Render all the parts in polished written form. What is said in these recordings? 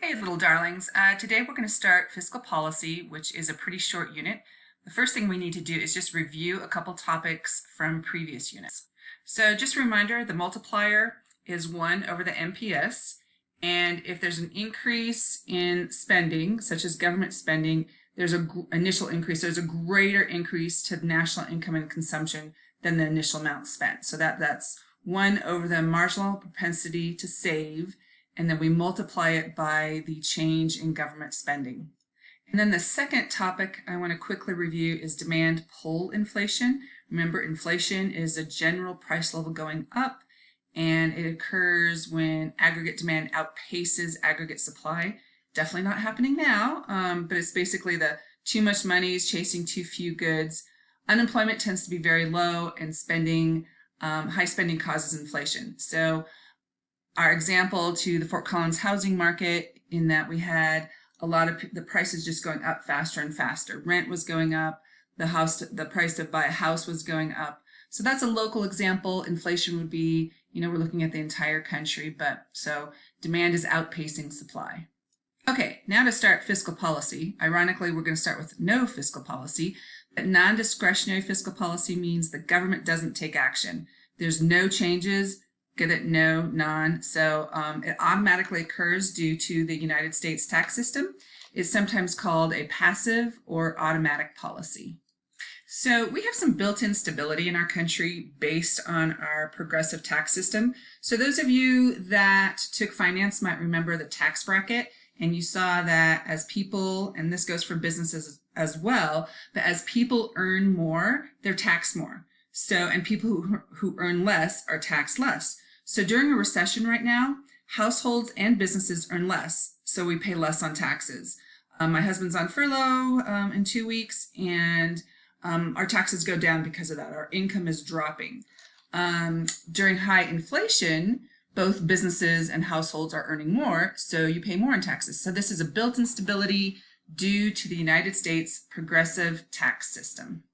Hey, little darlings. Today we're going to start fiscal policy, which is a pretty short unit. The first thing we need to do is just review a couple topics from previous units. So just a reminder, the multiplier is 1 over the MPS. And if there's an increase in spending, such as government spending, there's an initial increase. There's a greater increase to national income and consumption than the initial amount spent. So that's 1 over the marginal propensity to save, and then we multiply it by the change in government spending. And then the second topic I want to quickly review is demand pull inflation. Remember, inflation is a general price level going up, and it occurs when aggregate demand outpaces aggregate supply. Definitely not happening now, but it's basically the too much money is chasing too few goods. Unemployment tends to be very low, and spending, high spending causes inflation. So our example to the Fort Collins housing market, in that we had a lot of the prices just going up faster and faster. Rent was going up, the price to buy a house was going up. So that's a local example. Inflation would be, we're looking at the entire country, but so demand is outpacing supply. Okay, now to start fiscal policy. Ironically, we're going to start with no fiscal policy, but non-discretionary fiscal policy means the government doesn't take action. There's no changes. Get it? No, non. So it automatically occurs due to the United States tax system. It's sometimes called a passive or automatic policy. So we have some built-in stability in our country based on our progressive tax system. So those of you that took finance might remember the tax bracket, and you saw that as people, and this goes for businesses as well, but as people earn more, they're taxed more. So, and people who earn less are taxed less. So during a recession right now, households and businesses earn less, so we pay less on taxes. My husband's on furlough in 2 weeks, and our taxes go down because of that. Our income is dropping. During high inflation, both businesses and households are earning more, so you pay more in taxes. So this is a built-in stability due to the United States progressive tax system.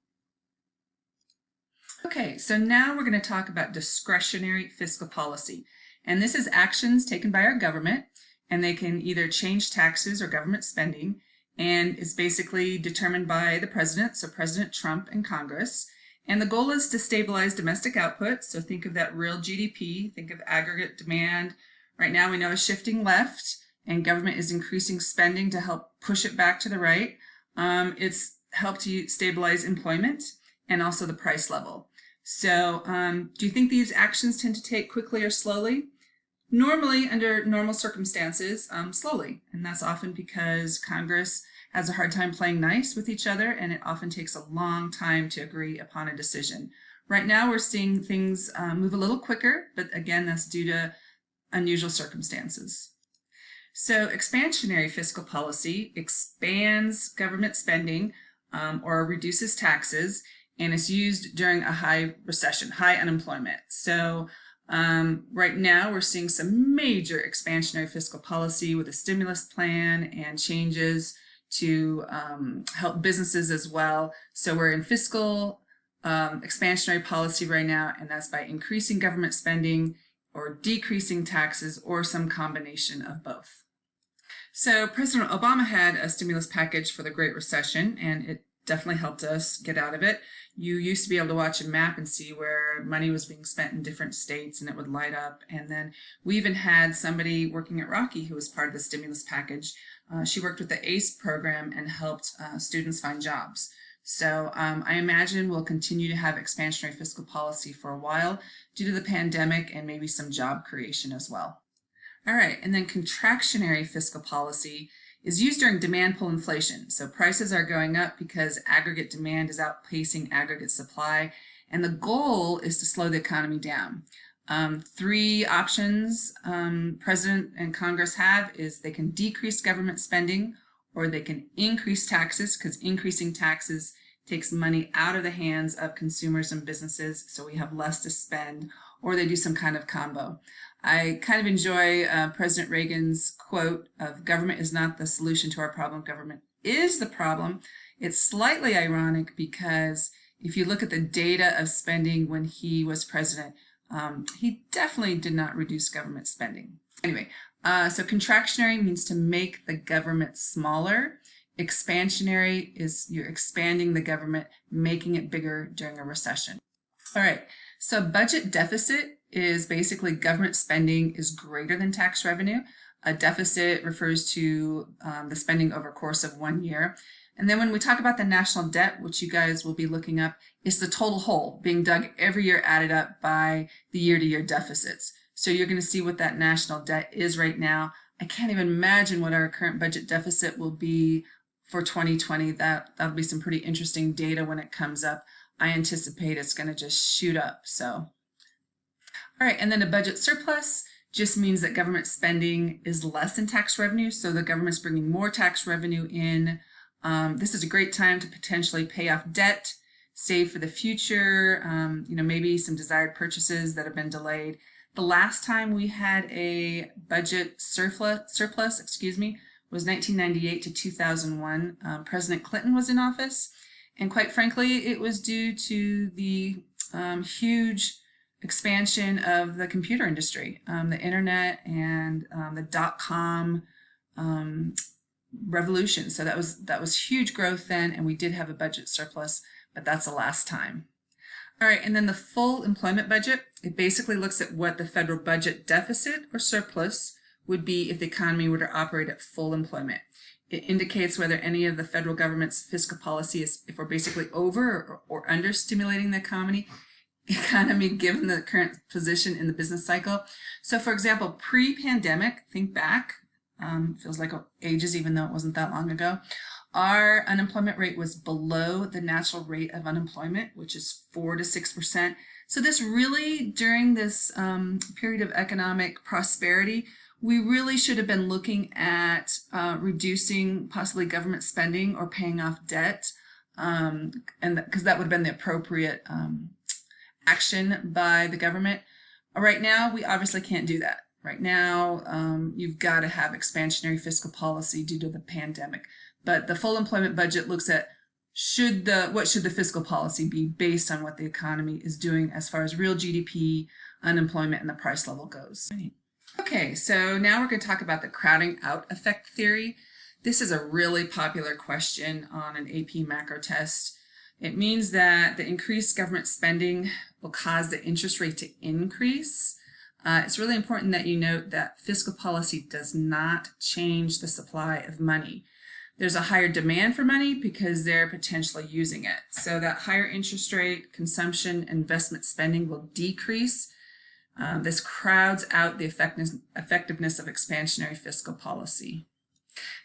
Okay, so now we're going to talk about discretionary fiscal policy. And this is actions taken by our government, and they can either change taxes or government spending, and it's basically determined by the president, so President Trump and Congress. And the goal is to stabilize domestic output, so think of that real GDP, think of aggregate demand. Right now we know is shifting left, and government is increasing spending to help push it back to the right. It's helped to stabilize employment and also the price level. So do you think these actions tend to take quickly or slowly? Normally, under normal circumstances, slowly. And that's often because Congress has a hard time playing nice with each other, and it often takes a long time to agree upon a decision. Right now, we're seeing things move a little quicker, but again, that's due to unusual circumstances. So expansionary fiscal policy expands government spending or reduces taxes, and it's used during a high recession, high unemployment. So right now we're seeing some major expansionary fiscal policy with a stimulus plan and changes to help businesses as well. So we're in fiscal expansionary policy right now, and that's by increasing government spending or decreasing taxes or some combination of both. So President Obama had a stimulus package for the Great Recession, and it definitely helped us get out of it. You used to be able to watch a map and see where money was being spent in different states, and it would light up. And then we even had somebody working at Rocky who was part of the stimulus package. She worked with the ACE program and helped students find jobs. So I imagine we'll continue to have expansionary fiscal policy for a while due to the pandemic and maybe some job creation as well. All right, and then contractionary fiscal policy is used during demand pull inflation. So prices are going up because aggregate demand is outpacing aggregate supply, and the goal is to slow the economy down. 3 options President and Congress have is they can decrease government spending, or they can increase taxes, because increasing taxes takes money out of the hands of consumers and businesses, so we have less to spend, or they do some kind of combo. I kind of enjoy President Reagan's quote of "government is not the solution to our problem, government is the problem." It's slightly ironic because if you look at the data of spending when he was president, he definitely did not reduce government spending. Anyway, So contractionary means to make the government smaller. Expansionary is you're expanding the government, making it bigger during a recession. All right, so budget deficit is basically government spending is greater than tax revenue. A deficit refers to the spending over a course of 1 year. And then when we talk about the national debt, which you guys will be looking up, is the total hole being dug every year added up by the year-to-year deficits. So you're going to see what that national debt is right now. I can't even imagine what our current budget deficit will be for 2020. That'll be some pretty interesting data when it comes up. I anticipate it's going to just shoot up. So, all right, and then a budget surplus just means that government spending is less than tax revenue. So the government's bringing more tax revenue in. This is a great time to potentially pay off debt, save for the future, maybe some desired purchases that have been delayed. The last time we had a budget surplus, was 1998 to 2001. President Clinton was in office, and quite frankly, it was due to the huge expansion of the computer industry, the internet, and the dot-com revolution. So that was huge growth then, and we did have a budget surplus, but that's the last time. All right, and then the full employment budget, it basically looks at what the federal budget deficit or surplus would be if the economy were to operate at full employment. It indicates whether any of the federal government's fiscal policy is, if we're basically over or under stimulating the economy given the current position in the business cycle. So for example, pre-pandemic, think back, feels like ages even though it wasn't that long ago, our unemployment rate was below the natural rate of unemployment, which is 4 to 6%. So this really, during this period of economic prosperity, we really should have been looking at reducing possibly government spending or paying off debt, and because that would have been the appropriate action by the government. Right now, we obviously can't do that. Right now, you've got to have expansionary fiscal policy due to the pandemic. But the full employment budget looks at what should the fiscal policy be based on what the economy is doing as far as real GDP, unemployment, and the price level goes. Okay, so now we're going to talk about the crowding out effect theory. This is a really popular question on an AP macro test. It means that the increased government spending will cause the interest rate to increase. It's really important that you note that fiscal policy does not change the supply of money. There's a higher demand for money because they're potentially using it. So that higher interest rate, consumption, investment spending will decrease. This crowds out the effectiveness of expansionary fiscal policy.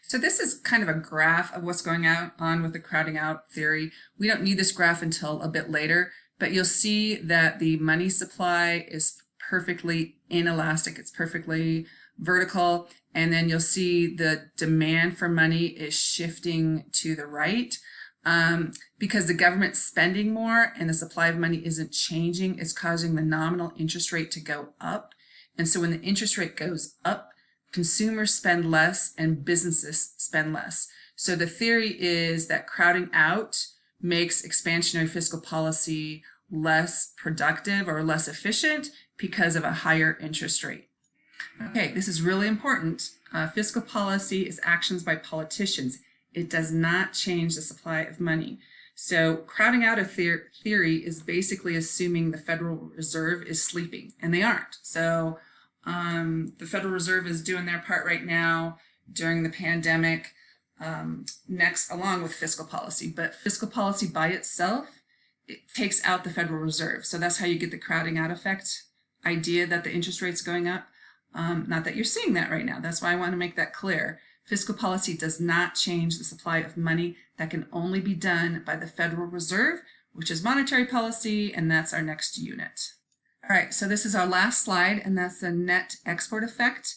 So this is kind of a graph of what's going on with the crowding out theory. We don't need this graph until a bit later, but you'll see that the money supply is perfectly inelastic. It's perfectly vertical. And then you'll see the demand for money is shifting to the right because the government's spending more and the supply of money isn't changing. It's causing the nominal interest rate to go up. And so when the interest rate goes up, consumers spend less and businesses spend less. So the theory is that crowding out makes expansionary fiscal policy less productive or less efficient because of a higher interest rate. Okay, this is really important. Fiscal policy is actions by politicians. It does not change the supply of money. So crowding out a theory is basically assuming the Federal Reserve is sleeping, and they aren't. So the Federal Reserve is doing their part right now during the pandemic, next along with fiscal policy. But fiscal policy by itself, it takes out the Federal Reserve. So that's how you get the crowding out effect idea that the interest rate's going up. Not that you're seeing that right now. That's why I want to make that clear. Fiscal policy does not change the supply of money. That can only be done by the Federal Reserve, which is monetary policy, and that's our next unit. All right, so this is our last slide, and that's the net export effect.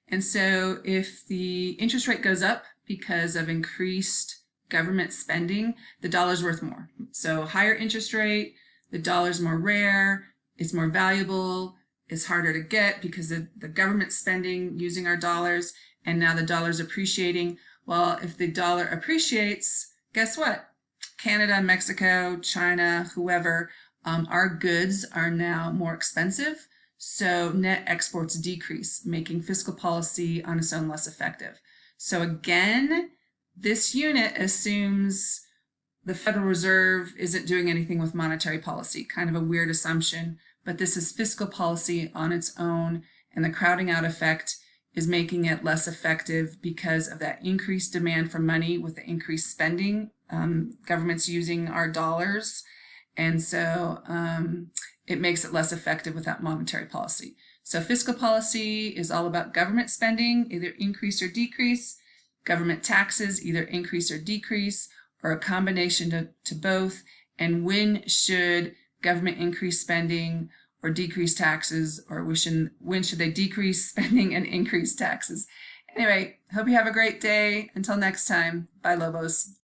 And so if the interest rate goes up because of increased government spending, the dollar's worth more. So higher interest rate, the dollar's more rare, it's more valuable, it's harder to get because of the government spending using our dollars, and now the dollar's appreciating. Well, if the dollar appreciates, guess what? Canada, Mexico, China, whoever, our goods are now more expensive. So net exports decrease, making fiscal policy on its own less effective. So again, this unit assumes the Federal Reserve isn't doing anything with monetary policy. Kind of a weird assumption, but this is fiscal policy on its own, and the crowding out effect is making it less effective because of that increased demand for money with the increased spending. Government's using our dollars, and so it makes it less effective without monetary policy. So fiscal policy is all about government spending, either increase or decrease, government taxes, either increase or decrease, or a combination to both, and when should government increase spending or decrease taxes, or when should they decrease spending and increase taxes. Anyway, hope you have a great day. Until next time, bye Lobos.